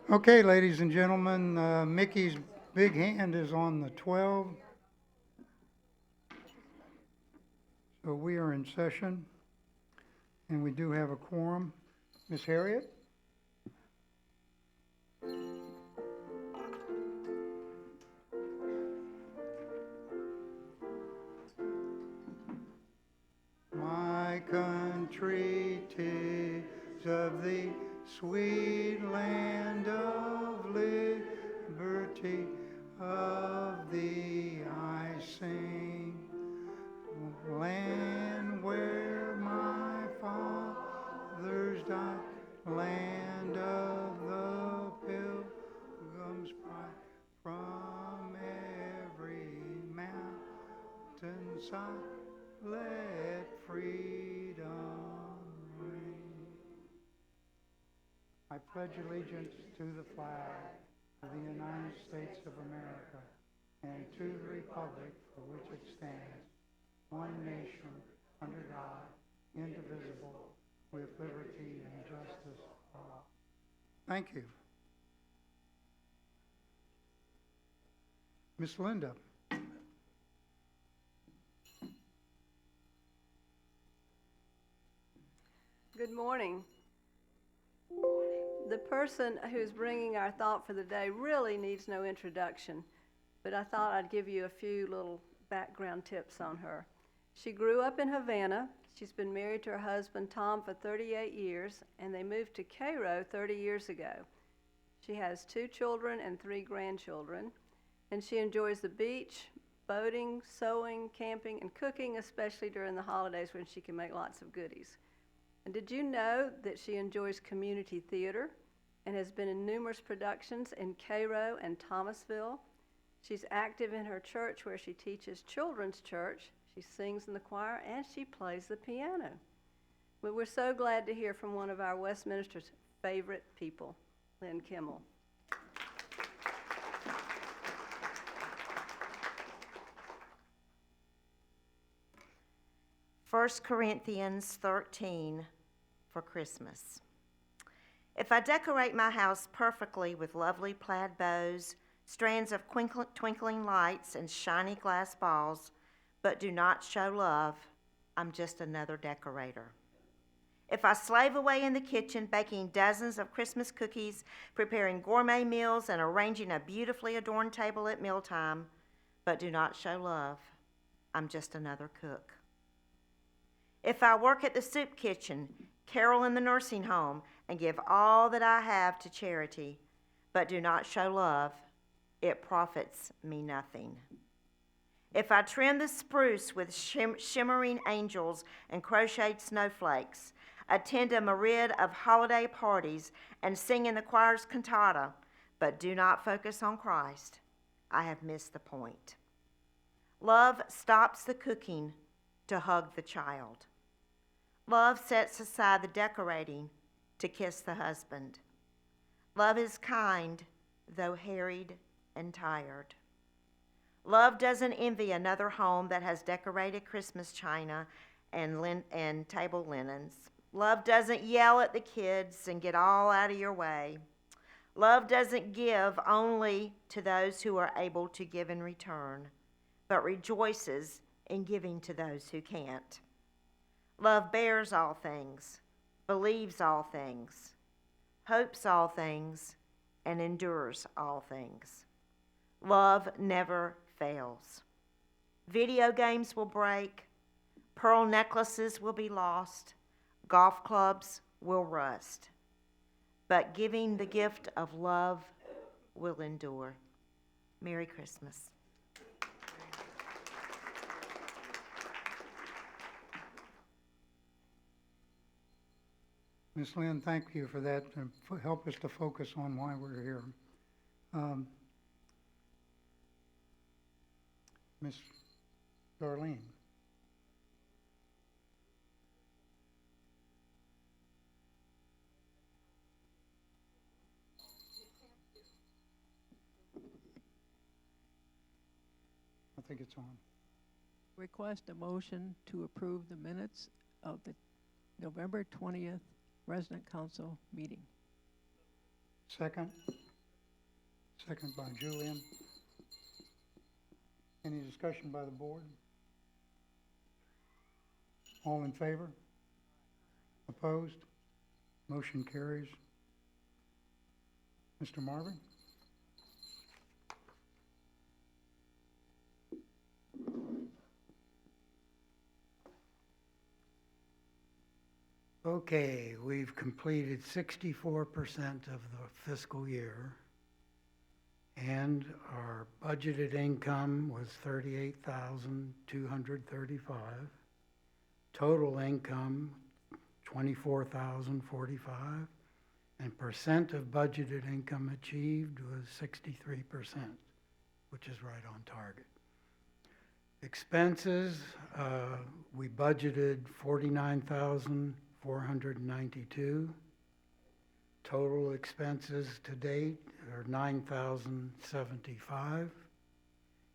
Okay, ladies and gentlemen, Mickey's big hand is on the 12, so we are in session, and we do have a quorum. Miss Harriet? My country, 'tis of thee, sweet land of liberty, of thee I sing. Land where my fathers died, land of the pilgrim's pride, from every mountainside, let freedom ring. I pledge allegiance to the flag of the United States of America and to the republic for which it stands, one nation, under God, indivisible, with liberty and justice for all. Thank you. Miss Linda. Good morning. The person who's bringing our thought for the day really needs no introduction, but I thought I'd give you a few little background tips on her. She grew up in Havana. She's been married to her husband Tom for 38 years, and they moved to Cairo 30 years ago. She has 2 children and 3 grandchildren, and she enjoys the beach, boating, sewing, camping, and cooking, especially during the holidays when she can make lots of goodies. And did you know that she enjoys community theater and has been in numerous productions in Cairo and Thomasville? She's active in her church where she teaches children's church. She sings in the choir and she plays the piano. But we're so glad to hear from one of our Westminster's favorite people, Lynn Kimmel. First Corinthians 13 for Christmas. If I decorate my house perfectly with lovely plaid bows, strands of twinkling lights, and shiny glass balls, but do not show love, I'm just another decorator. If I slave away in the kitchen, baking dozens of Christmas cookies, preparing gourmet meals, and arranging a beautifully adorned table at mealtime, but do not show love, I'm just another cook. If I work at the soup kitchen, carol in the nursing home, and give all that I have to charity, but do not show love, it profits me nothing. If I trim the spruce with shimmering angels and crocheted snowflakes, attend a myriad of holiday parties, and sing in the choir's cantata, but do not focus on Christ, I have missed the point. Love stops the cooking to hug the child. Love sets aside the decorating to kiss the husband. Love is kind, though harried and tired. Love doesn't envy another home that has decorated Christmas china and table linens. Love doesn't yell at the kids and get all out of your way. Love doesn't give only to those who are able to give in return, but rejoices in giving to those who can't. Love bears all things, believes all things, hopes all things, and endures all things. Love never fails. Video games will break, pearl necklaces will be lost, golf clubs will rust, but giving the gift of love will endure. Merry Christmas. Miss Lynn, thank you for that, and help us to focus on why we're here. Miss Darlene. I think it's on. Request a motion to approve the minutes of the November 20th Resident Council meeting. Second? Second by Julian. Any discussion by the board? All in favor? Opposed? Motion carries. Mr. Marvin? Okay, we've completed 64% of the fiscal year, and our budgeted income was $38,235. Total income, $24,045, and percent of budgeted income achieved was 63%, which is right on target. Expenses, we budgeted $49,492. Total expenses to date are $9,075,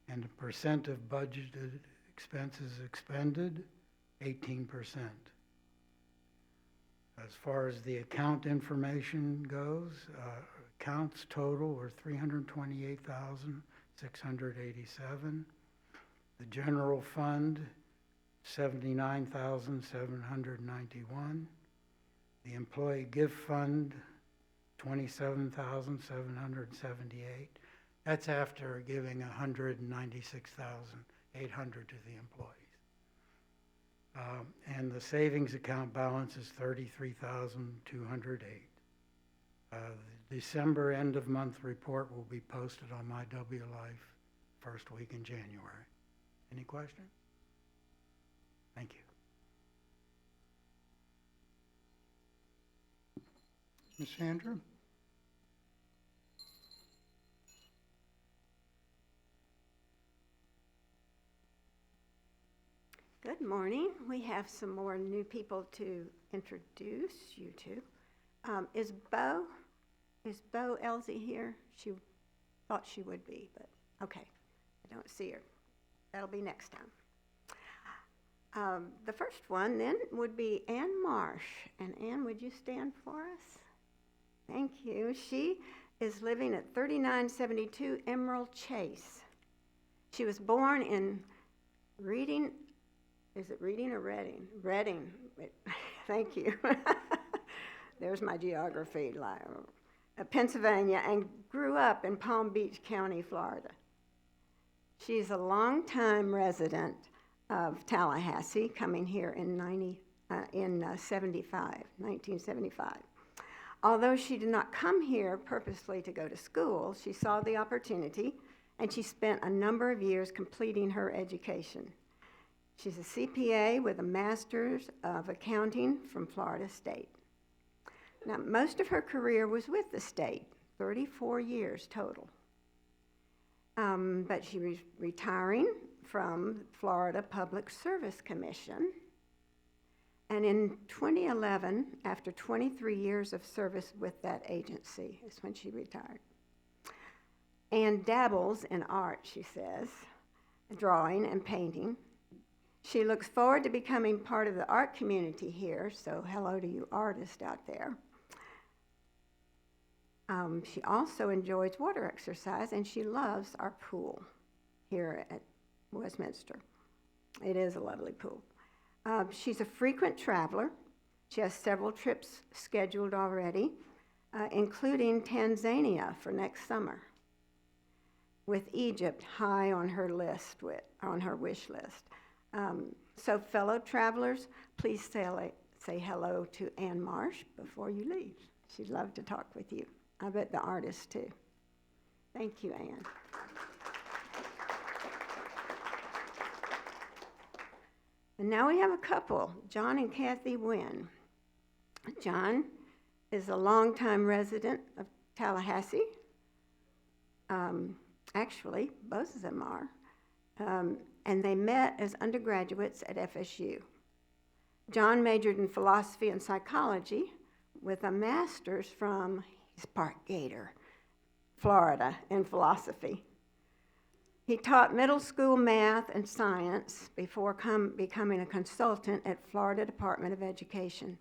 and the percent of budgeted expenses expended, 18%. As far as the account information goes, accounts total were $328,687. The general fund, $79,791. The employee gift fund, $27,778. That's after giving $196,800 to the employees. And the savings account balance is $33,208. The December end of month report will be posted on My W Life first week in January. Any questions? Thank you. Ms. Sandra? Good morning. We have some more new people to introduce you to. Is Bo Elsie here? She thought she would be, but okay. I don't see her. That'll be next time. The first one then would be Ann Marsh. And Ann, would you stand for us? Thank you. She is living at 3972 Emerald Chase. She was born in Reading. Is it Reading or Reading? Reading. Thank you. There's my geography. Pennsylvania, and grew up in Palm Beach County, Florida. She's a longtime resident of Tallahassee, coming here in 1975. Although she did not come here purposely to go to school, she saw the opportunity, and she spent a number of years completing her education. She's a CPA with a Master's of Accounting from Florida State. Now, most of her career was with the state, 34 years total. But she was retiring from Florida Public Service Commission. And in 2011, after 23 years of service with that agency, is when she retired. Ann dabbles in art, she says, drawing and painting. She looks forward to becoming part of the art community here, so hello to you artists out there. She also enjoys water exercise, and she loves our pool here at Westminster. It is a lovely pool. She's a frequent traveler. She has several trips scheduled already, including Tanzania for next summer, with Egypt high on her list, on her wish list. So fellow travelers, please say hello to Ann Marsh before you leave. She'd love to talk with you. I bet the artists too. Thank you, Ann. And now we have a couple, John and Kathy Wynn. John is a longtime resident of Tallahassee. Actually, both of them are. And they met as undergraduates at FSU. John majored in philosophy and psychology with a master's from Park Gator, Florida, in philosophy. He taught middle school math and science before becoming a consultant at Florida Department of Education.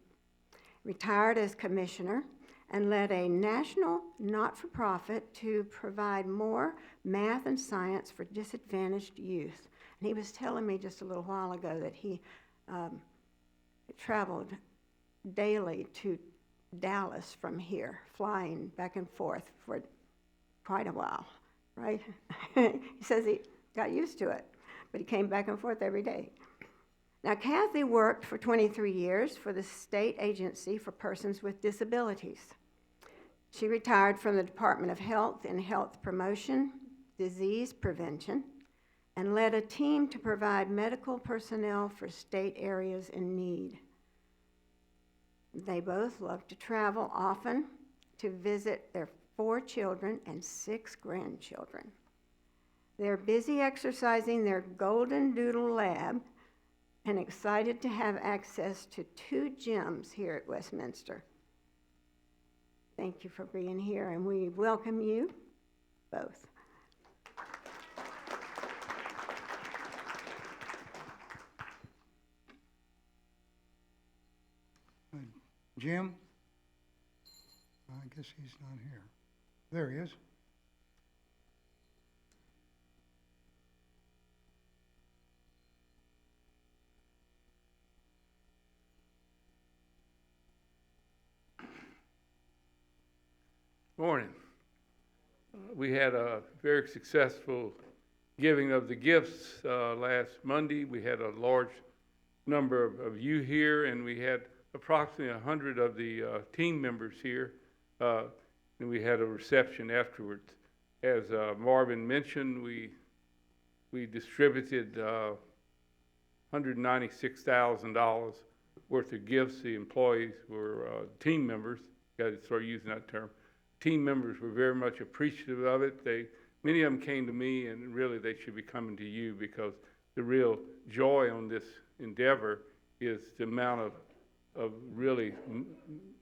Retired as commissioner and led a national not-for-profit to provide more math and science for disadvantaged youth. And he was telling me just a little while ago that he traveled daily to Dallas from here, flying back and forth for quite a while, right? He says he got used to it, but he came back and forth every day. Now, Kathy worked for 23 years for the State Agency for Persons with Disabilities. She retired from the Department of Health and Health Promotion, Disease Prevention, and led a team to provide medical personnel for state areas in need. They both love to travel often to visit their 4 children and 6 grandchildren. They're busy exercising their Golden Doodle Lab and excited to have access to 2 gyms here at Westminster. Thank you for being here, and we welcome you both. Jim? I guess he's not here. There he is. Morning. We had a very successful giving of the gifts last Monday. We had a large number of you here, and we had approximately 100 of the team members here, and we had a reception afterwards. As Marvin mentioned, we distributed $196,000 worth of gifts. The employees were team members. Got to start using that term. Team members were very much appreciative of it. Many of them came to me, and really they should be coming to you, because the real joy on this endeavor is the amount of really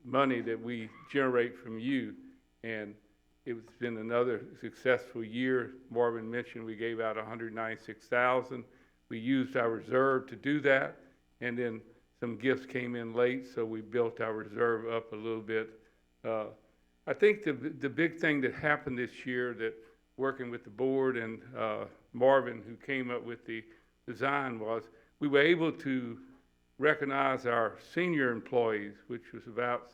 money that we generate from you. And it's been another successful year. Marvin mentioned we gave out $196,000. We used our reserve to do that, and then some gifts came in late, so we built our reserve up a little bit. I think the big thing that happened this year, that working with the board and Marvin, who came up with the design, was we were able to recognize our senior employees, which was about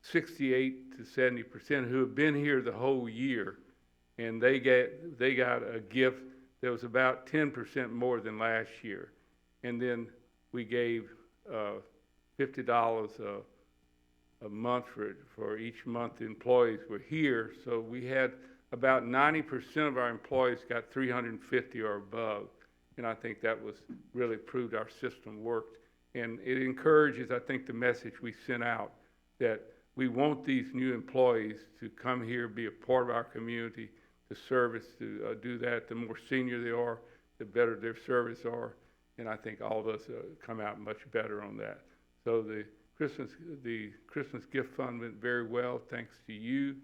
68 to 70%, who have been here the whole year, and they got a gift that was about 10% more than last year. And then we gave $50 a month for each month the employees were here. So we had about 90% of our employees got 350 or above, and I think that was really proved our system worked. And it encourages, I think, the message we sent out, that we want these new employees to come here, be a part of our community, to service, to do that. The more senior they are, the better their service are, and I think all of us come out much better on that. So the Christmas gift fund went very well, thanks to you,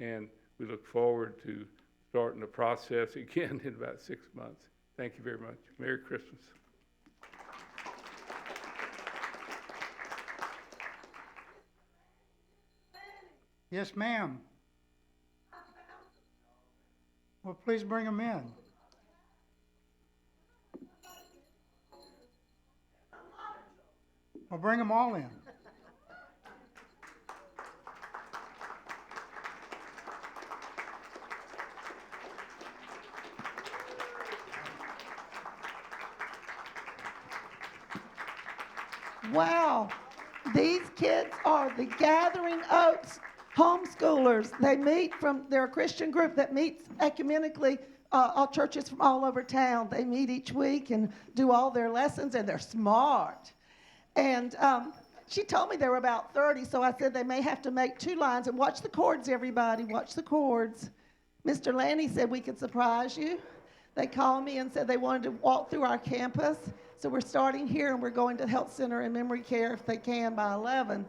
and we look forward to starting the process again in about 6 months. Thank you very much. Merry Christmas. Yes, ma'am. Well, please bring them in. Well, bring them all in. Wow, these kids are the Gathering Oaks homeschoolers. They're a Christian group that meets ecumenically, all churches from all over town. They meet each week and do all their lessons, and they're smart. And she told me there were about 30, so I said they may have to make 2 lines. And watch the chords, everybody, watch the chords. Mr. Lanny said we could surprise you. They called me and said they wanted to walk through our campus. So we're starting here, and we're going to the health center and memory care if they can by 11.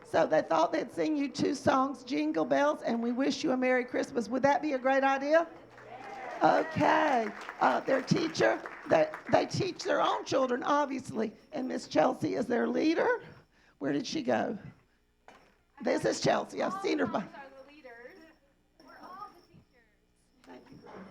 So they thought they'd sing you 2 songs, Jingle Bells and We Wish You a Merry Christmas. Would that be a great idea? Okay. Their teacher, they teach their own children, obviously, and Miss Chelsea is their leader. Where did she go? This is Chelsea. I've seen her.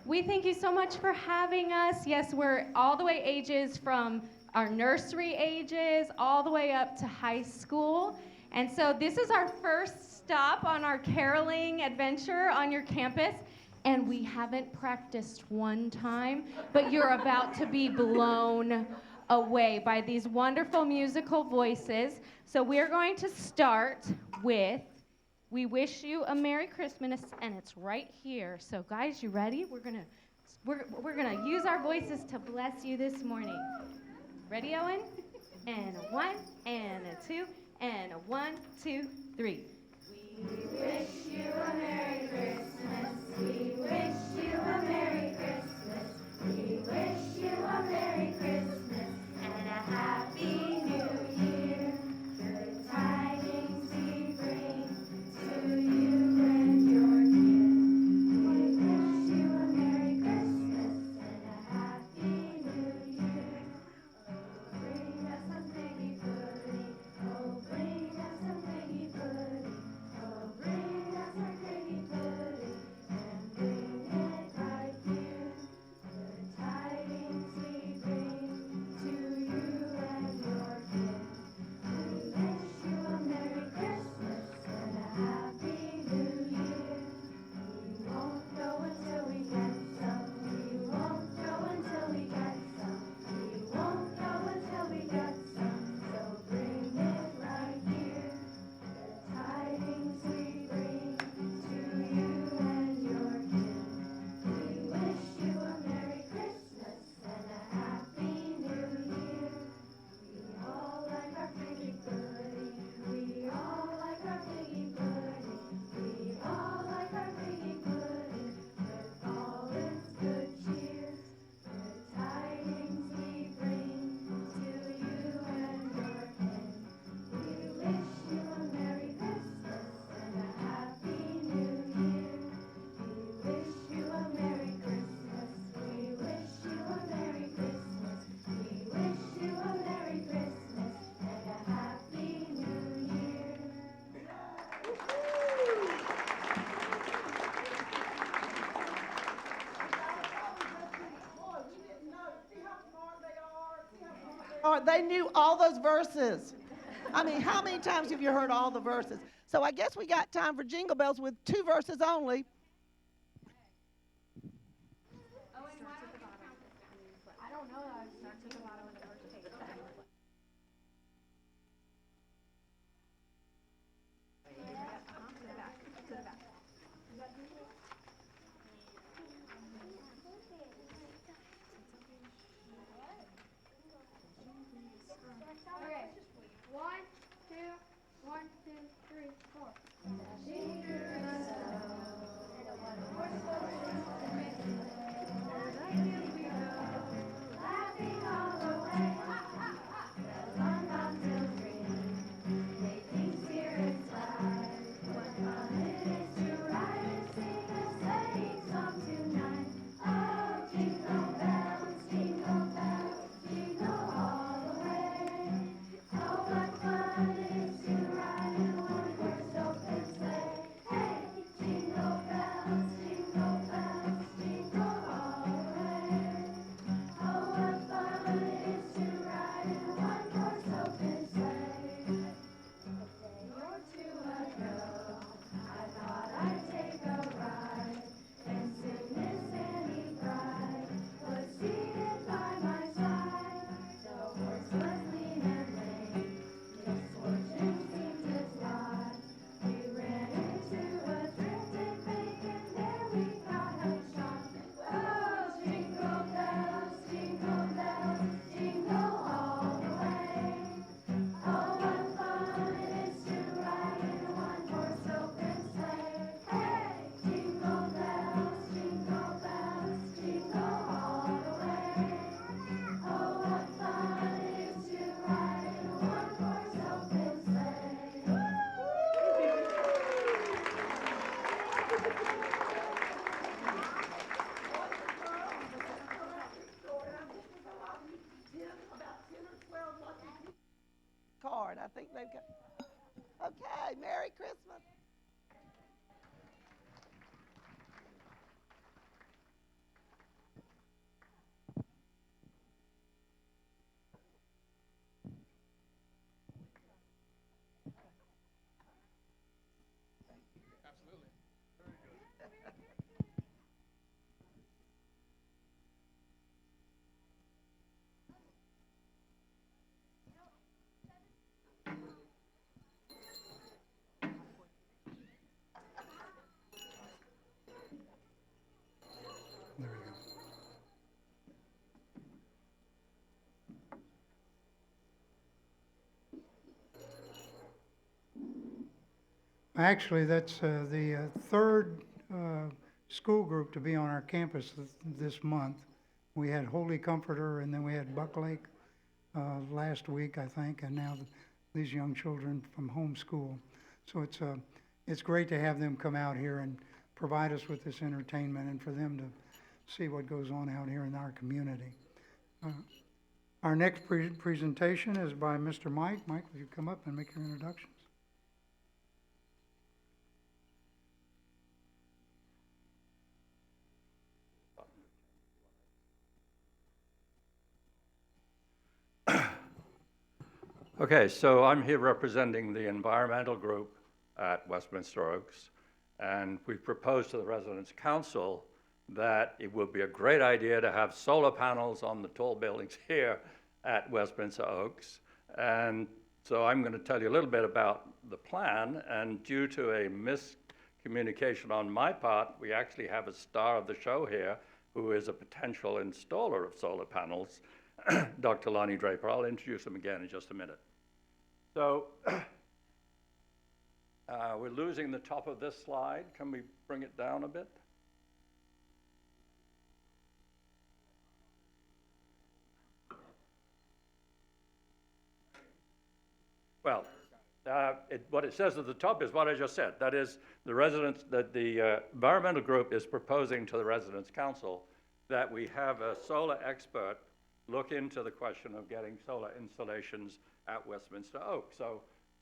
We thank you so much for having us. Yes, we're all the way ages from our nursery ages all the way up to high school. And so this is our first stop on our caroling adventure on your campus. And we haven't practiced one time, but you're about to be blown away by these wonderful musical voices. So we're going to start with We Wish You a Merry Christmas, and it's right here. So guys, you ready? We're gonna use our voices to bless you this morning. Ready, Owen? And a 1, and a 2, and a 1, 2, 3. We wish you a Merry Christmas. We wish you a Merry Christmas. We wish you a Merry Christmas and a Happy New Year. Good tidings we bring to you and your kin. We wish you a Merry Christmas and a Happy New Year. Oh, bring us some piggy pudding. Oh, bring us some piggy pudding. Oh, bring us some piggy pudding and bring it right here. Good tidings we bring to you and your kin. We wish you a Merry Christmas and a Happy New Year. We won't go until we get some. We won't go until we get some. We won't go until we get some. So bring it right here. The tidings we bring to you and your kin. We wish you a Merry Christmas and a Happy New Year. We all like our piggy pudding. We all like our piggy pudding. We all like our piggy pudding with all its good cheer. Good tidings we bring to you and your kin. We wish you a Merry Christmas and a Happy New Year. We wish you a Merry Christmas. We wish you a Merry Christmas. We wish you a Merry Christmas and a Happy New Year. Or they knew all those verses. I mean, how many times have you heard all the verses? So I guess we got time for Jingle Bells with 2 verses only. Okay. 1, 2, 1, 2, 3, 4. Laughing all the way. Actually, that's the third school group to be on our campus this month. We had Holy Comforter, and then we had Buck Lake last week, I think, and now these young children from homeschool. So it's great to have them come out here and provide us with this entertainment, and for them to see what goes on out here in our community. Our next presentation is by Mr. Mike. Mike, will you come up and make your introductions? Okay, so I'm here representing the environmental group at Westminster Oaks, and we've proposed to the Residents' Council that it would be a great idea to have solar panels on the tall buildings here at Westminster Oaks. And so I'm going to tell you a little bit about the plan, and due to a miscommunication on my part, we actually have a star of the show here who is a potential installer of solar panels, Dr. Lonnie Draper. I'll introduce him again in just a minute. So we're losing the top of this slide. Can we bring it down a bit? Well, what it says at the top is what I just said. That is, the environmental group is proposing to the Residents' Council that we have a solar expert look into the question of getting solar installations at Westminster Oaks. So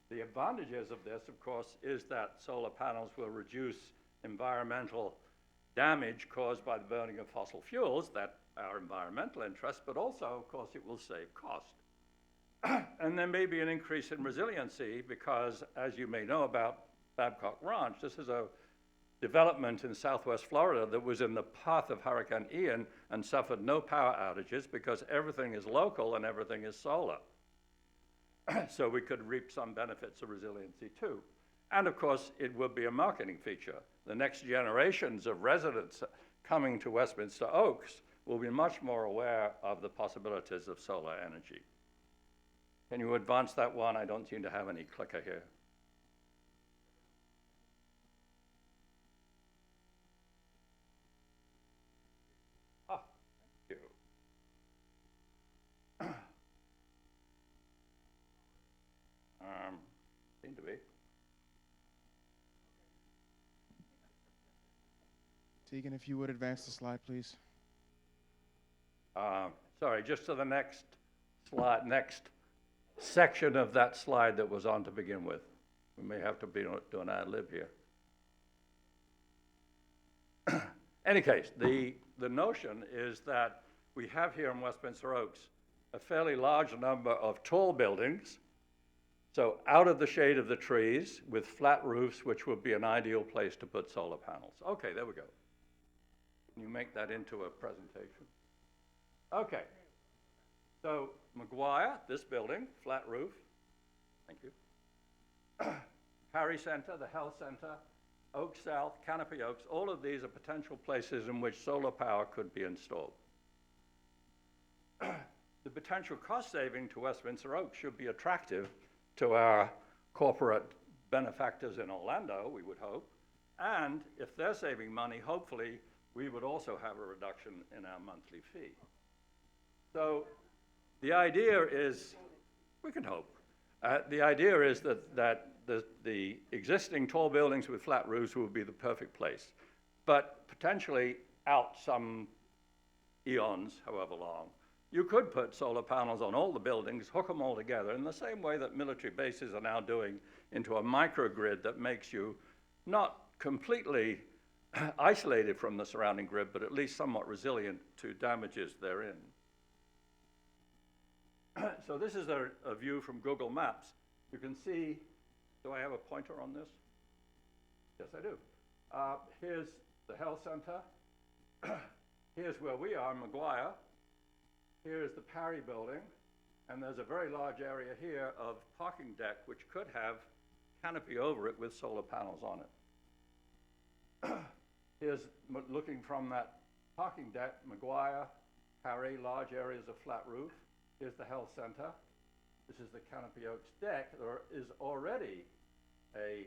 the advantages of this, of course, is that solar panels will reduce environmental damage caused by the burning of fossil fuels that are environmental interests, but also, of course, it will save cost. And there may be an increase in resiliency because, as you may know about Babcock Ranch, this is a development in southwest Florida that was in the path of Hurricane Ian and suffered no power outages because everything is local and everything is solar. So we could reap some benefits of resiliency too. And of course, it will be a marketing feature. The next generations of residents coming to Westminster Oaks will be much more aware of the possibilities of solar energy. Can you advance that one? I don't seem to have any clicker here. Ah, thank you. Seem to be. Tegan, if you would advance the slide, please. Sorry, just to the next slide, next section of that slide that was on to begin with. We may have to do an ad lib here. Any case, the notion is that we have here in Westminster Oaks a fairly large number of tall buildings, so out of the shade of the trees with flat roofs, which would be an ideal place to put solar panels. Okay, there we go. Can you make that into a presentation? Okay. So McGuire, this building, flat roof. Thank you. Harry Center, the Health Center, Oak South, Canopy Oaks, all of these are potential places in which solar power could be installed. The potential cost saving to Westminster Oaks should be attractive to our corporate benefactors in Orlando, we would hope. And if they're saving money, hopefully we would also have a reduction in our monthly fee. So the idea is, we can hope, the idea is that the existing tall buildings with flat roofs will be the perfect place, but potentially out some eons, however long, you could put solar panels on all the buildings, hook them all together in the same way that military bases are now doing into a microgrid that makes you not completely isolated from the surrounding grid, but at least somewhat resilient to damages therein. So this is a view from Google Maps. You can see, do I have a pointer on this? Yes, I do. Here's the health center. Here's where we are in McGuire. Here's the Parry building. And there's a very large area here of parking deck, which could have canopy over it with solar panels on it. Here's looking from that parking deck, McGuire, Parry, large areas of flat roof. Here's the health center. This is the Canopy Oaks deck. There is already a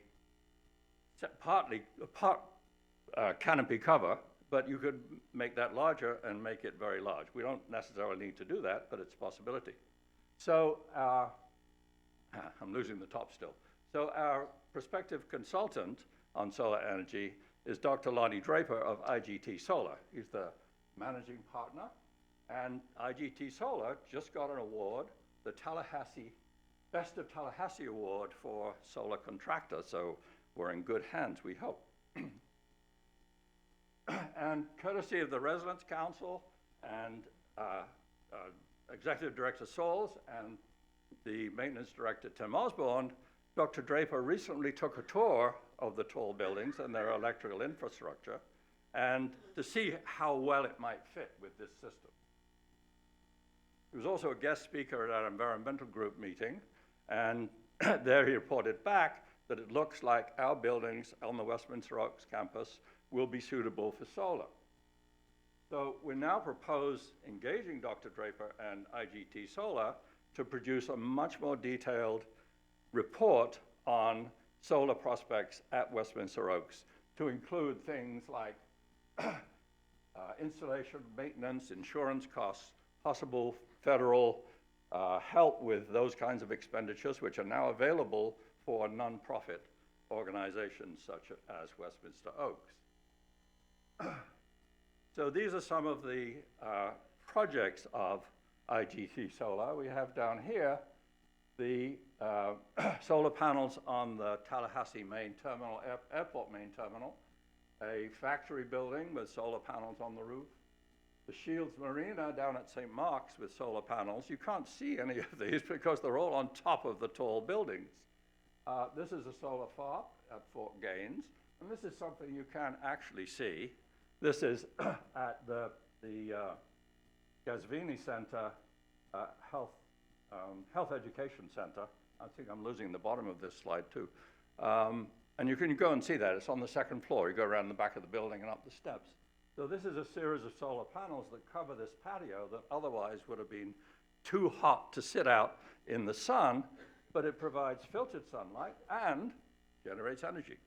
canopy cover, but you could make that larger and make it very large. We don't necessarily need to do that, but it's a possibility. So I'm losing the top still. So our prospective consultant on solar energy is Dr. Lonnie Draper of IGT Solar. He's the managing partner, and IGT Solar just got an award, the Tallahassee Best of Tallahassee Award for solar contractor, so we're in good hands, we hope. And courtesy of the Residence Council and Executive Director Sauls and the Maintenance Director Tim Osborne, Dr. Draper recently took a tour of the tall buildings and their electrical infrastructure, and to see how well it might fit with this system. He was also a guest speaker at our environmental group meeting, and there he reported back that it looks like our buildings on the Westminster Oaks campus will be suitable for solar. So we now propose engaging Dr. Draper and IGT Solar to produce a much more detailed report on solar prospects at Westminster Oaks, to include things like installation, maintenance, insurance costs, possible federal help with those kinds of expenditures, which are now available for nonprofit organizations such as Westminster Oaks. So these are some of the projects of IGT Solar. We have down here the solar panels on the Tallahassee main terminal, airport main terminal, a factory building with solar panels on the roof, the Shields Marina down at St. Mark's with solar panels. You can't see any of these because they're all on top of the tall buildings. This is a solar farm at Fort Gaines, and this is something you can actually see. This is at the Gasvini Center Health Education Center. I think I'm losing the bottom of this slide too. And you can go and see that. It's on the second floor. You go around the back of the building and up the steps. So this is a series of solar panels that cover this patio that otherwise would have been too hot to sit out in the sun, but it provides filtered sunlight and generates energy.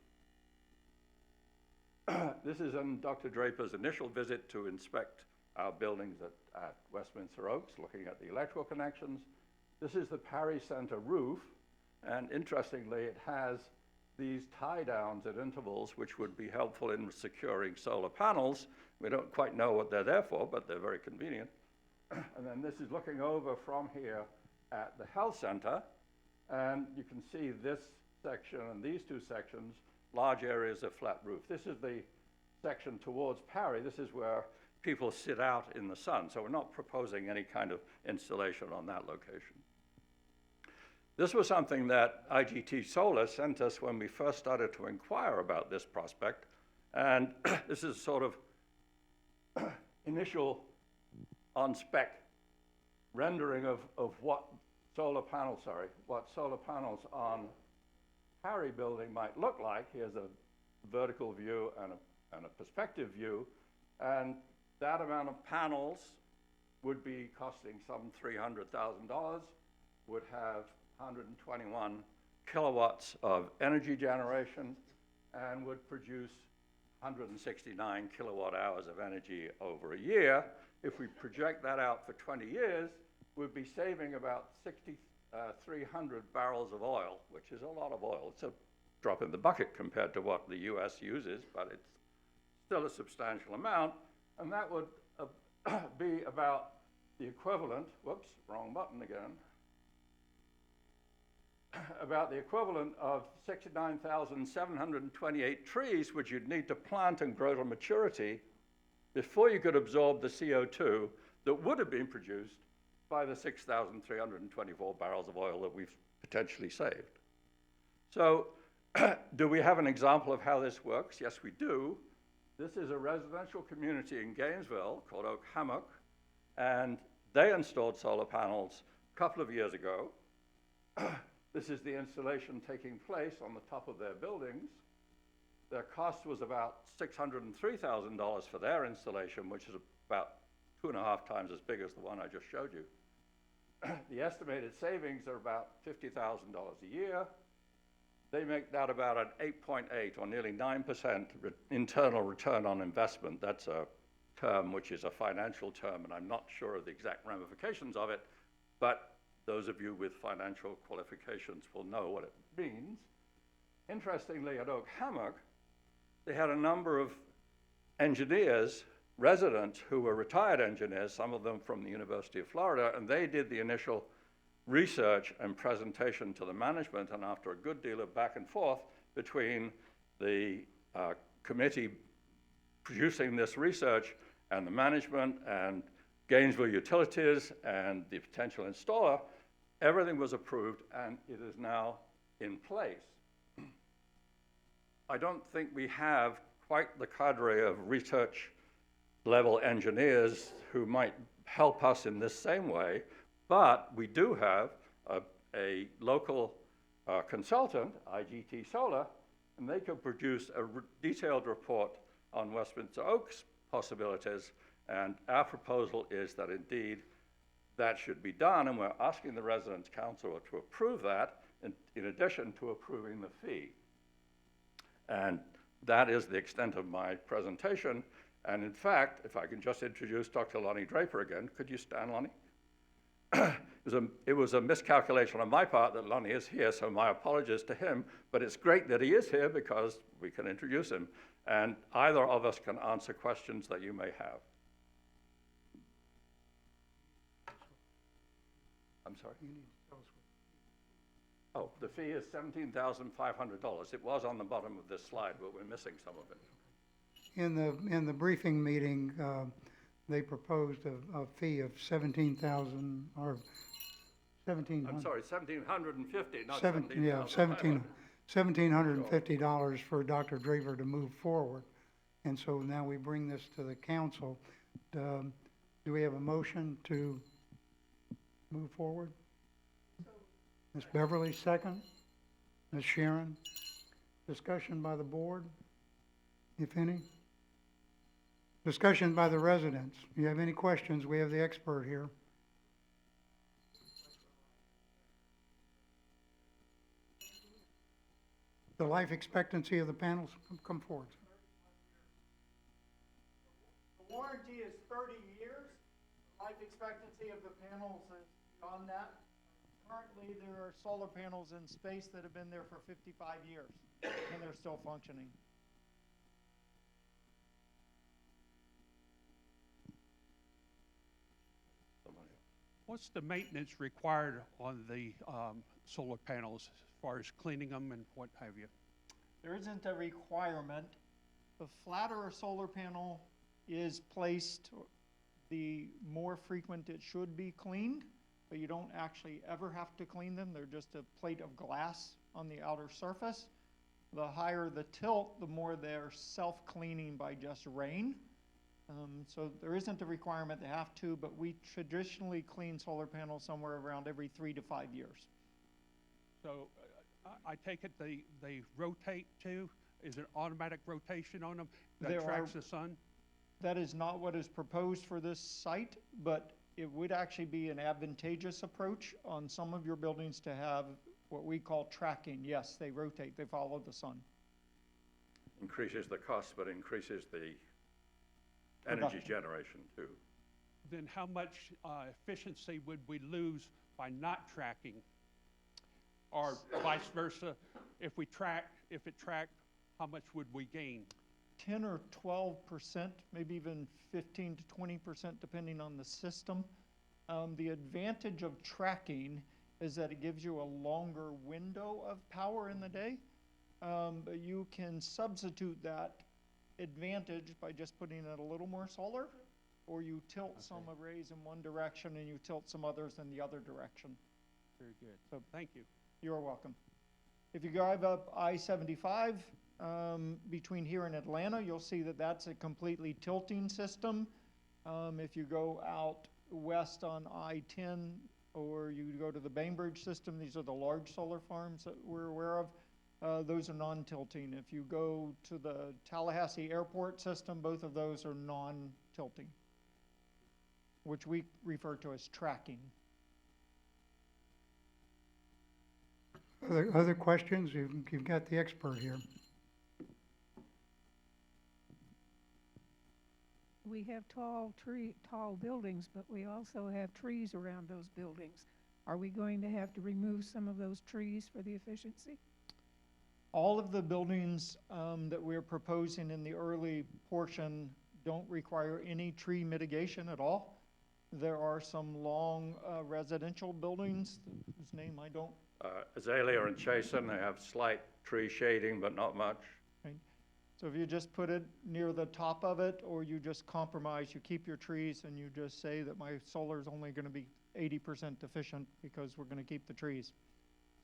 This is in Dr. Draper's initial visit to inspect our buildings at Westminster Oaks, looking at the electrical connections. This is the Parry Center roof, and interestingly, it has these tie-downs at intervals, which would be helpful in securing solar panels. We don't quite know what they're there for, but they're very convenient. And then this is looking over from here at the health center, and you can see this section and these two sections, large areas of flat roof. This is the section towards Parry. This is where people sit out in the sun, so we're not proposing any kind of installation on that location. This was something that IGT Solar sent us when we first started to inquire about this prospect, and this is sort of initial on-spec rendering of what solar panels on Parry building might look like. Here's a vertical view and a perspective view, and that amount of panels would be costing some $300,000, would have 121 kilowatts of energy generation, and would produce 169 kilowatt hours of energy over a year. If we project that out for 20 years, we'd be saving about 6,300 barrels of oil, which is a lot of oil. It's a drop in the bucket compared to what the US uses, but it's still a substantial amount, and that would be about the equivalent, whoops, wrong button again, about the equivalent of 69,728 trees, which you'd need to plant and grow to maturity before you could absorb the CO2 that would have been produced by the 6,324 barrels of oil that we've potentially saved. So do we have an example of how this works? Yes, we do. This is a residential community in Gainesville called Oak Hammock, and they installed solar panels a couple of years ago. This is the installation taking place on the top of their buildings. Their cost was about $603,000 for their installation, which is about 2.5 times as big as the one I just showed you. The estimated savings are about $50,000 a year. they make that about an 8.8 or nearly 9% internal return on investment. That's a term which is a financial term, and I'm not sure of the exact ramifications of it, but those of you with financial qualifications will know what it means. Interestingly, at Oak Hammock, they had a number of engineers, residents who were retired engineers, some of them from the University of Florida, and they did the initial research and presentation to the management, and after a good deal of back and forth between the committee producing this research and the management and Gainesville Utilities and the potential installer, everything was approved and it is now in place. I don't think we have quite the cadre of research level engineers who might help us in this same way, but we do have a local consultant, IGT Solar, and they can produce a detailed report on Westminster Oaks possibilities, and our proposal is that indeed that should be done, and we're asking the Residents' Council to approve that in addition to approving the fee. And that is the extent of my presentation. And in fact, if I can just introduce Dr. Lonnie Draper again. Could you stand, Lonnie? It was a miscalculation on my part that Lonnie is here, so my apologies to him, but it's great that he is here because we can introduce him, and either of us can answer questions that you may have. I'm sorry? Oh, the fee is $17,500. It was on the bottom of this slide, but we're missing some of it. In the briefing meeting, they proposed a fee of 17,000 or 1,700. I'm sorry, 1,750, not $1,750 for Dr. Draper to move forward. And so now we bring this to the council. Do we have a motion to move forward? Ms. Beverly, second. Ms. Sharon. Discussion by the board, if any. Discussion by the residents. If you have any questions, we have the expert here. The life expectancy of the panels, come forward. The warranty is 30 years. Life expectancy of the panels is beyond that. Currently, there are solar panels in space that have been there for 55 years, and they're still functioning. What's the maintenance required on the solar panels as far as cleaning them and what have you? There isn't a requirement. The flatter a solar panel is placed, the more frequent it should be cleaned, but you don't actually ever have to clean them. They're just a plate of glass on the outer surface. The higher the tilt, the more they're self-cleaning by just rain. So there isn't a requirement to have to, but we traditionally clean solar panels somewhere around every 3 to 5 years. So I take it they rotate too? Is it automatic rotation on them that tracks the sun? That is not what is proposed for this site, but it would actually be an advantageous approach on some of your buildings to have what we call tracking. Yes, they rotate, they follow the sun. Increases the cost, but increases the energy generation too. Then how much efficiency would we lose by not tracking? Or vice versa, if it tracked, how much would we gain? 10 or 12%, maybe even 15 to 20% depending on the system. The advantage of tracking is that it gives you a longer window of power in the day. But you can substitute that advantage by just putting in a little more solar, or you tilt some arrays in one direction and you tilt some others in the other direction. Very good. So thank you. You're welcome. If you drive up I-75 between here and Atlanta, you'll see that that's a completely tilting system. If you go out west on I-10 or you go to the Bainbridge system, these are the large solar farms that we're aware of. Those are non-tilting. If you go to the Tallahassee Airport system, both of those are non-tilting, which we refer to as tracking. Other questions? You've got the expert here. We have tall buildings, but we also have trees around those buildings. Are we going to have to remove some of those trees for the efficiency? All of the buildings that we're proposing in the early portion don't require any tree mitigation at all. There are some long residential buildings, whose name I don't. Azalea and Chasen, they have slight tree shading, but not much. Right. So if you just put it near the top of it, or you just compromise, you keep your trees and you just say that my solar is only going to be 80% efficient because we're going to keep the trees.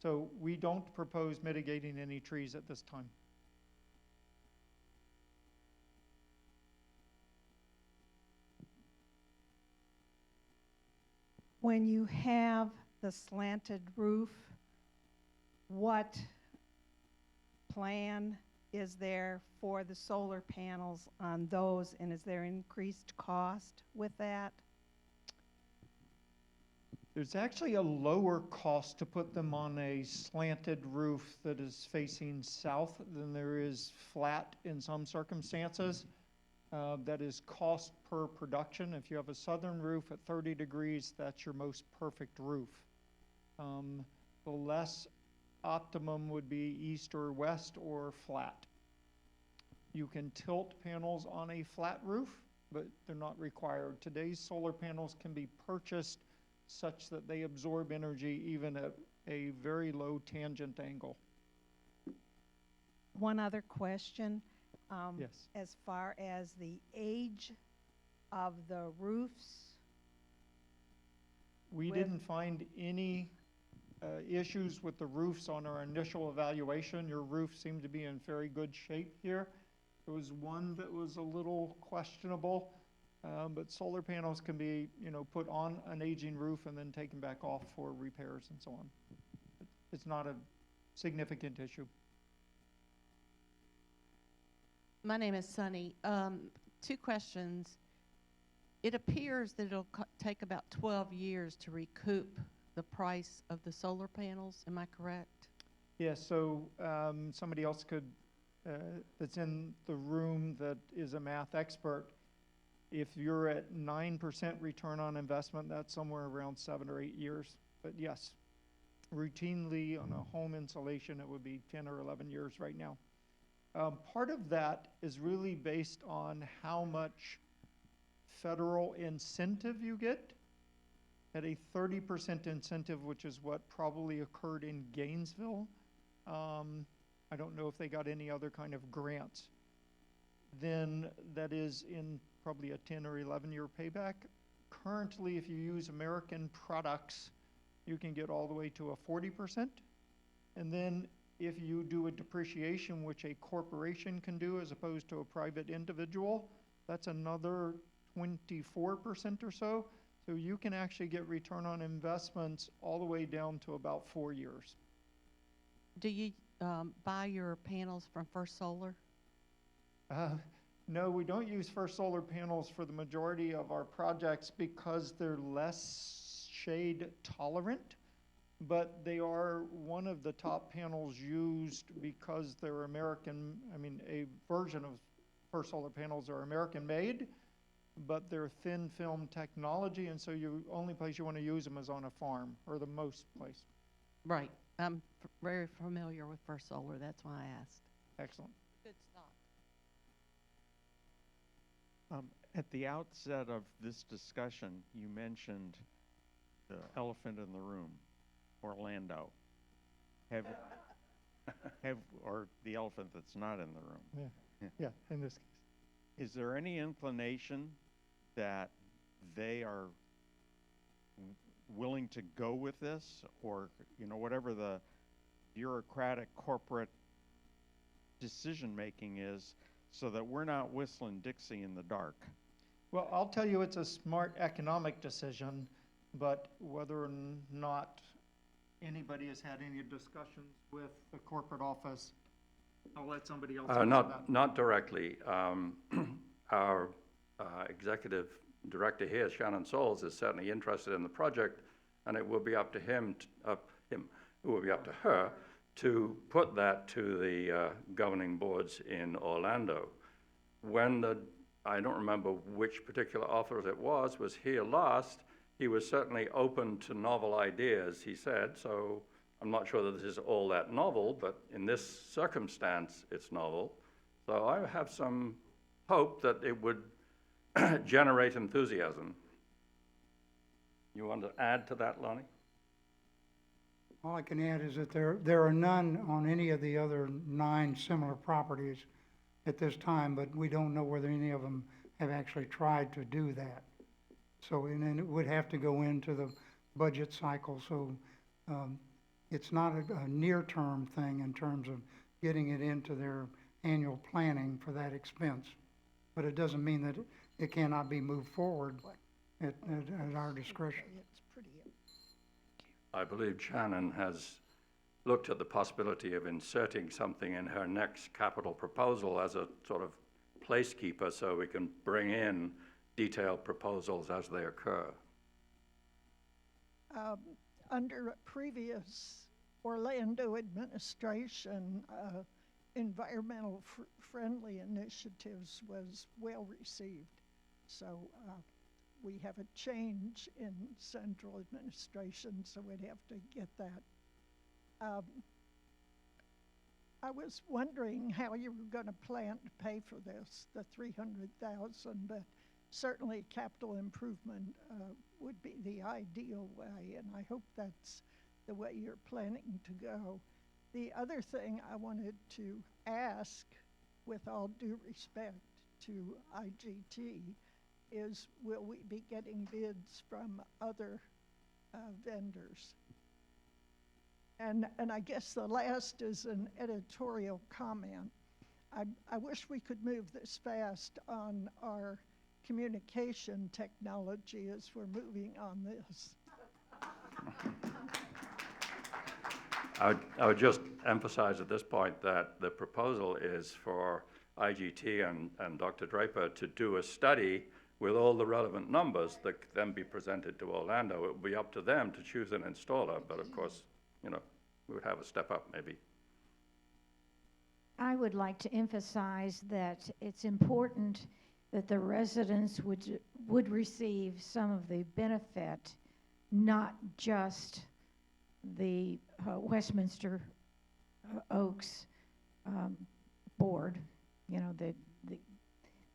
So we don't propose mitigating any trees at this time. When you have the slanted roof, what plan is there for the solar panels on those, and is there increased cost with that? There's actually a lower cost to put them on a slanted roof that is facing south than there is flat in some circumstances. That is cost per production. If you have a southern roof at 30 degrees, that's your most perfect roof. The less optimum would be east or west or flat. You can tilt panels on a flat roof, but they're not required. Today's solar panels can be purchased such that they absorb energy even at a very low tangent angle. One other question. Yes. As far as the age of the roofs? We didn't find any issues with the roofs on our initial evaluation. Your roof seemed to be in very good shape here. There was one that was a little questionable, but solar panels can be, put on an aging roof and then taken back off for repairs and so on. It's not a significant issue. My name is Sunny. 2 questions. It appears that it'll take about 12 years to recoup the price of the solar panels. Am I correct? Yes, so somebody else could, that's in the room that is a math expert, if you're at 9% return on investment, that's somewhere around 7 or 8 years. But yes, routinely on a home insulation, it would be 10 or 11 years right now. Part of that is really based on how much federal incentive you get. At a 30% incentive, which is what probably occurred in Gainesville. I don't know if they got any other kind of grants. Then that is in probably a 10 or 11 year payback. Currently, if you use American products, you can get all the way to a 40%. And then if you do a depreciation, which a corporation can do as opposed to a private individual, that's another 24% or so. So you can actually get return on investments all the way down to about 4 years. Do you buy your panels from First Solar? No, we don't use First Solar panels for the majority of our projects because they're less shade tolerant, but they are one of the top panels used because they're American, a version of First Solar panels are American made, but they're thin film technology, and so the only place you want to use them is on a farm, or the most place. Right. I'm very familiar with First Solar. That's why I asked. Excellent. Good stuff. At the outset of this discussion, you mentioned the elephant in the room, Orlando. Or the elephant that's not in the room. Yeah, in this case. Is there any inclination that they are willing to go with this, or whatever the bureaucratic corporate decision making is, so that we're not whistling Dixie in the dark? Well, I'll tell you it's a smart economic decision, but whether or not anybody has had any discussions with the corporate office, I'll let somebody else answer that. Not directly. Our executive director here, Shannon Souls, is certainly interested in the project, and it will be up to it will be up to her to put that to the governing boards in Orlando. When I don't remember which particular author it was here last, he was certainly open to novel ideas, he said, so I'm not sure that this is all that novel, but in this circumstance, it's novel. So I have some hope that it would generate enthusiasm. You want to add to that, Lonnie? All I can add is that there are none on any of the other 9 similar properties at this time, but we don't know whether any of them have actually tried to do that. So, and then it would have to go into the budget cycle, so it's not a near-term thing in terms of getting it into their annual planning for that expense. But it doesn't mean that it cannot be moved forward at our discretion. I believe Shannon has looked at the possibility of inserting something in her next capital proposal as a sort of placekeeper so we can bring in detailed proposals as they occur. Under a previous Orlando administration, environmental friendly initiatives was well received. So we have a change in central administration, so we'd have to get that. I was wondering how you were going to plan to pay for this, the $300,000, but certainly capital improvement would be the ideal way, and I hope that's the way you're planning to go. The other thing I wanted to ask, with all due respect to IGT, is will we be getting bids from other vendors? And I guess the last is an editorial comment. I wish we could move this fast on our communication technology as we're moving on this. I would just emphasize at this point that the proposal is for IGT and Dr. Draper to do a study with all the relevant numbers that can then be presented to Orlando. It will be up to them to choose an installer, but of course, you know, we would have a step up maybe. I would like to emphasize that it's important that the residents would receive some of the benefit, not just the Westminster Oaks board, you know, the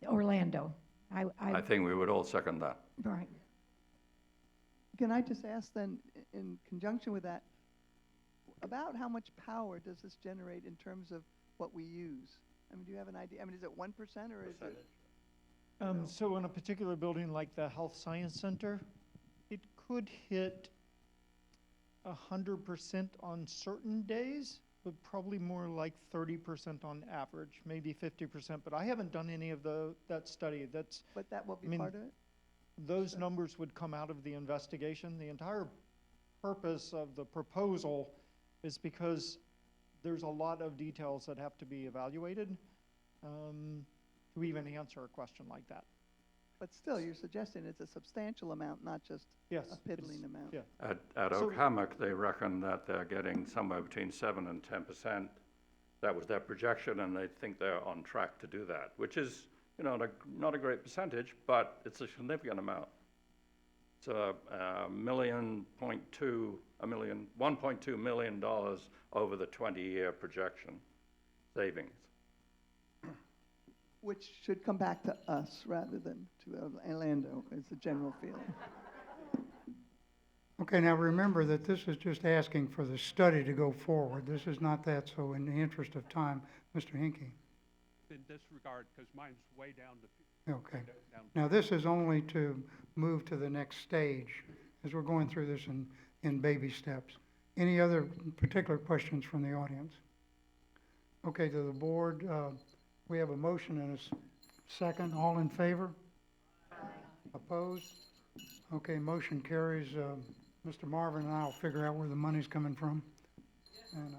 Orlando. I think we would all second that. Right. Can I just ask then, in conjunction with that, about how much power does this generate in terms of what we use? I mean, do you have an idea? I mean, is it 1% or is it? So in a particular building like the Health Science Center, it could hit 100% on certain days, but probably more like 30% on average, maybe 50%. But I haven't done any of that study. But that will be part of it? Those numbers would come out of the investigation. The entire purpose of the proposal is because there's a lot of details that have to be evaluated to even answer a question like that. But still, you're suggesting it's a substantial amount, not just a piddling amount. Yeah. At Oak Hammock, they reckon that they're getting somewhere between 7 and 10%. That was their projection, and they think they're on track to do that, which is, you know, not a great percentage, but it's a significant amount. It's $1.2 million over the 20-year projection savings. Which should come back to us rather than to Orlando, is the general feeling. Okay, now remember that this is just asking for the study to go forward. This is not that, so in the interest of time, Mr. Hinkie. In this regard, because mine's way down the. Okay. Now, this is only to move to the next stage, as we're going through this in baby steps. Any other particular questions from the audience? Okay, to the board, we have a motion and a second. All in favor? Opposed? Okay, motion carries. Mr. Marvin and I will figure out where the money's coming from. And,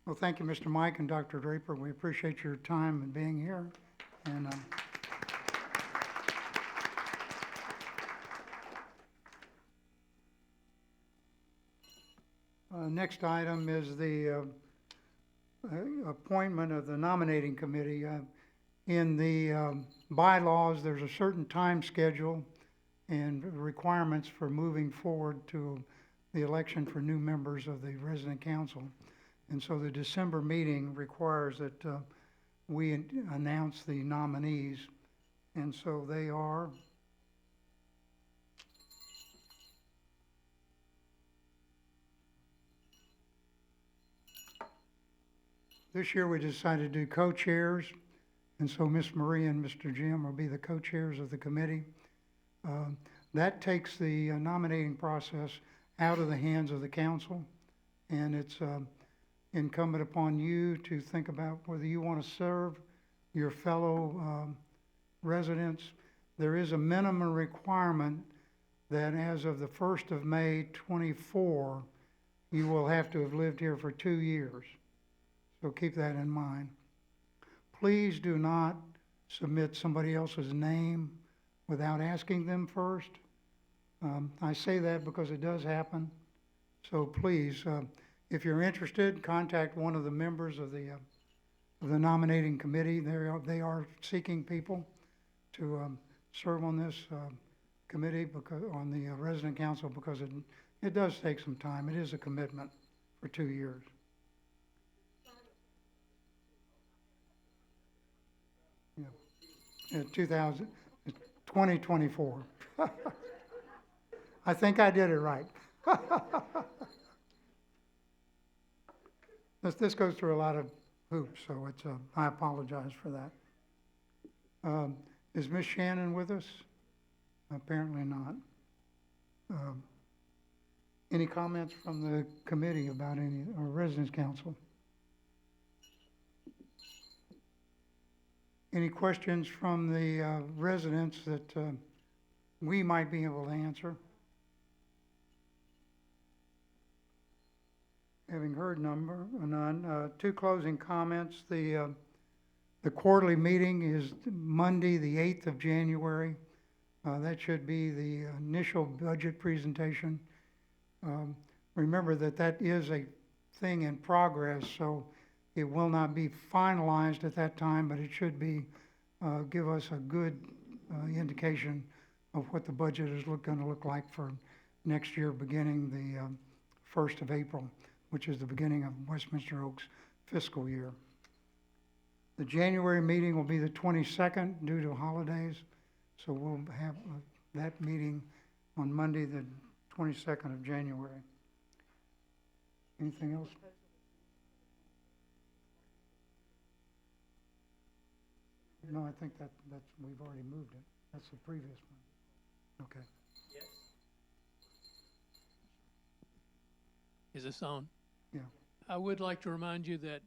well, thank you, Mr. Mike and Dr. Draper. We appreciate your time and being here. And Next item is the appointment of the nominating committee. In the bylaws, there's a certain time schedule and requirements for moving forward to the election for new members of the resident council. And so the December meeting requires that we announce the nominees. And so they are this year we decided to do co-chairs, and so Miss Marie and Mr. Jim will be the co-chairs of the committee. That takes the nominating process out of the hands of the council, and it's incumbent upon you to think about whether you want to serve your fellow residents. There is a minimum requirement that as of the 1st of May 24, you will have to have lived here for 2 years. So keep that in mind. Please do not submit somebody else's name without asking them first. I say that because it does happen. So please, if you're interested, contact one of the members of the nominating committee. They are seeking people to serve on this committee, because on the resident council, because it does take some time. It is a commitment for 2 years. Yeah. 2024. I think I did it right. This goes through a lot of hoops, so it's I apologize for that. Is Miss Shannon with us? Apparently not. Any comments from the committee about any, or residence council? Any questions from the residents that we might be able to answer? Having heard none, two closing comments. The quarterly meeting is Monday, the 8th of January. That should be the initial budget presentation. Remember that is a thing in progress, so it will not be finalized at that time, but it should be give us a good indication of what the budget is going to look like for next year, beginning the 1st of April, which is the beginning of Westminster Oaks fiscal year. The January meeting will be the 22nd due to holidays, so we'll have that meeting on Monday, the 22nd of January. Anything else? No, I think that's we've already moved it. That's the previous one. Okay. Yes. Is this on? Yeah. I would like to remind you that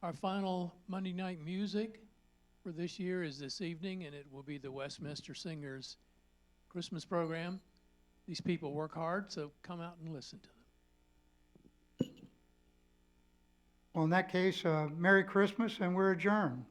our final Monday night music for this year is this evening, and it will be the Westminster Singers Christmas program. These people work hard, so come out and listen to them. Well, in that case, Merry Christmas, and we're adjourned.